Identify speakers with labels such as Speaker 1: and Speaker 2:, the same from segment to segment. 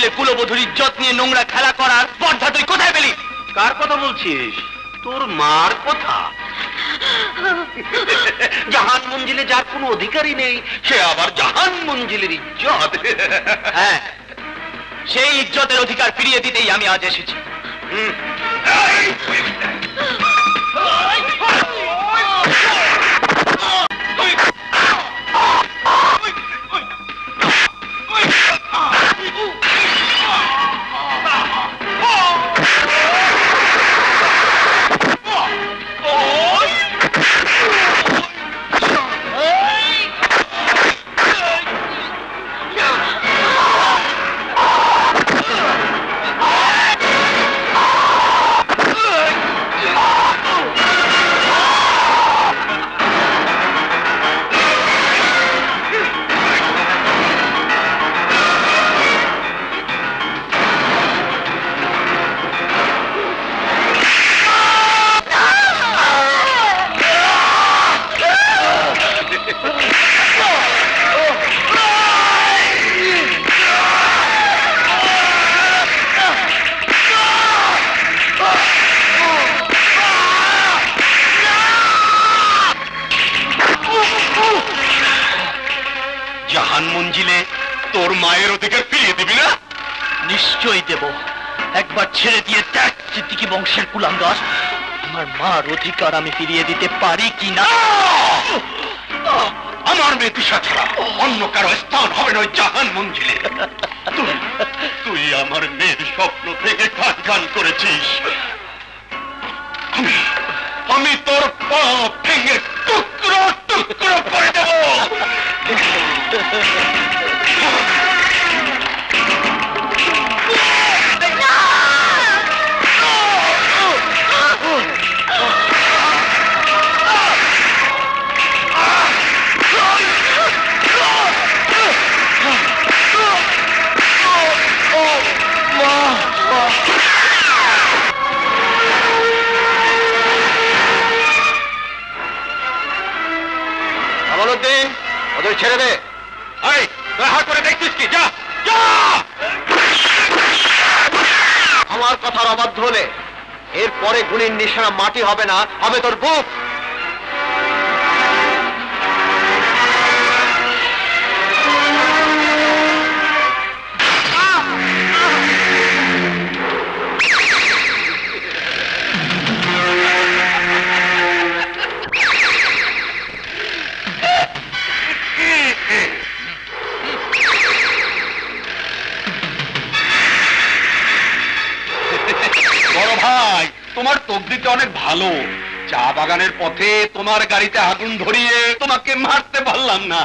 Speaker 1: মঞ্জিলে কুলবধূর ইজ্জত নিয়ে নোংরা খেলা করার স্পর্ধা তুই কোথায় পেলি?
Speaker 2: কার কথা বলছিস? তোর মার কথা। জাহান মঞ্জিলে যার কোনো অধিকারই নেই, সে আবার জাহান মঞ্জিলের ইজ্জত।
Speaker 1: হ্যাঁ, সেই ইজ্জতের অধিকার ফিরিয়ে দিতেই আমি আজ এসেছি।
Speaker 2: জাহান মঞ্জিলে তোর মায়ের অধিকার ফিরিয়ে দিবি না?
Speaker 1: নিশ্চয়ই দেব। একবার ছেড়ে দিয়ে দেখ চিত্তিকি বংশের কুলাঙ্গার, আমার মার অধিকার আমি ফিরিয়ে দিতে পারি কিনা।
Speaker 2: আমার মেয়ে তিশা ছাড়া অন্য কারো স্থান হবে না ওই জাহান মঞ্জিলে। তুই আমার মেয়ের স্বপ্ন থেকে খান করেছিস। আমি তোর পা ভেঙে টুকরো টুকরো করে দেব। ওদের ছেড়ে দে। হাত করে দেখছিস কি? যা যা। আমার কথার অবাধ্য হলে এরপরে গুলির নিশানা মাটি হবে না, হবে তোর বুক। তোমার তকদিরটা অনেক ভালো। চা বাগানের পথে তোমার গাড়িতে আগুন ধরিয়ে তোমাকে মারতে পারলাম না।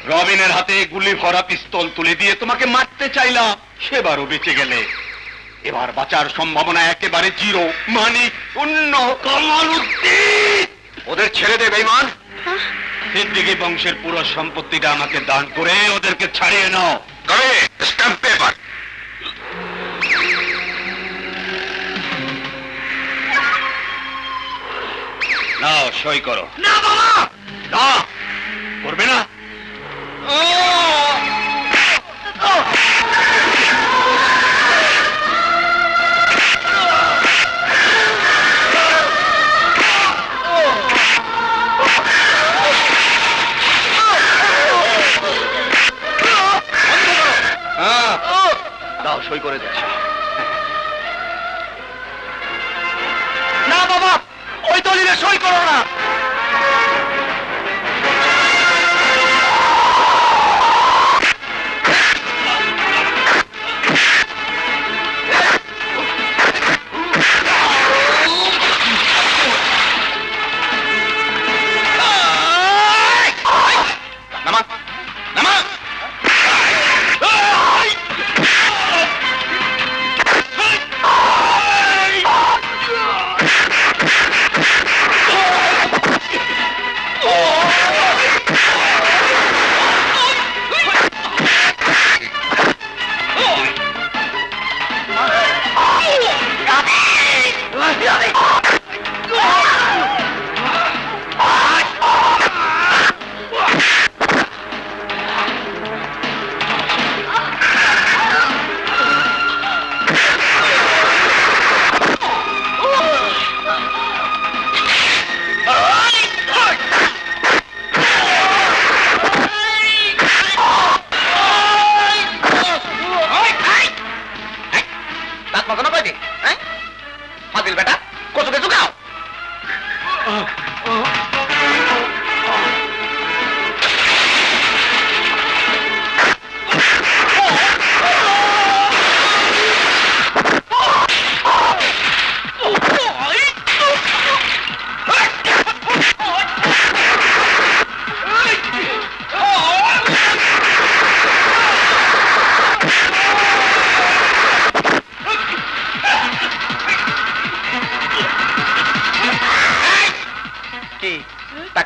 Speaker 2: রবিনের হাতে গুলি ভরা পিস্তল তুলে দিয়ে তোমাকে মারতে চাইলাম, সেবারও বেঁচে গেলে। এবার বাঁচার সম্ভাবনা একেবারে জিরো, মানে শূন্য। কামালউদ্দিন, ওদের ছেড়ে দে বেঈমান। সিদ্দিকী বংশের পুরো সম্পত্তিটা আমাকে দান করে ওদেরকে ছাড়িয়ে নাও। কবে? Stamp paper. নাও, সই করো। না বাবা, না করবে না। দাও, সই করে দিচ্ছি। না বাবা, ওই দলিলে সই করো না।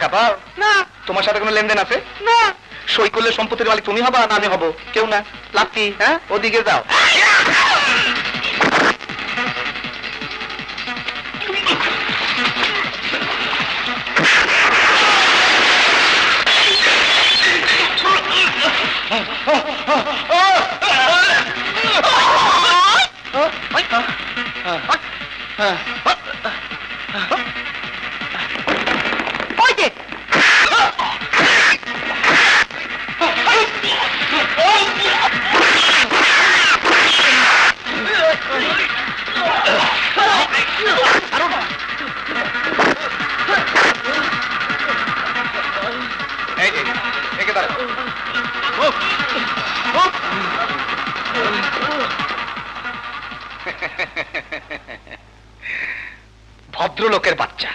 Speaker 1: টাকা পাও না। তোমার সাথে কোনো লেনদেন আছে না। সই করলে সম্পত্তির মালিক তুমি হবা না আমি হব? কেউ না। লাভ কি? হ্যাঁ, ওদিকে যাও। ভদ্রলোকের বাচ্চা।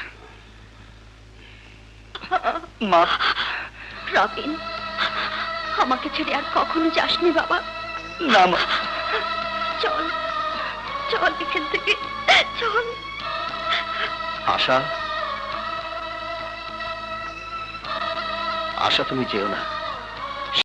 Speaker 1: মা,
Speaker 3: রবিন, আমাকে ছেড়ে আর কখনো যাসনি বাবা।
Speaker 1: না মা।
Speaker 3: চল চল এখান থেকে, চল।
Speaker 1: আশা, আশা তুমি যেও না।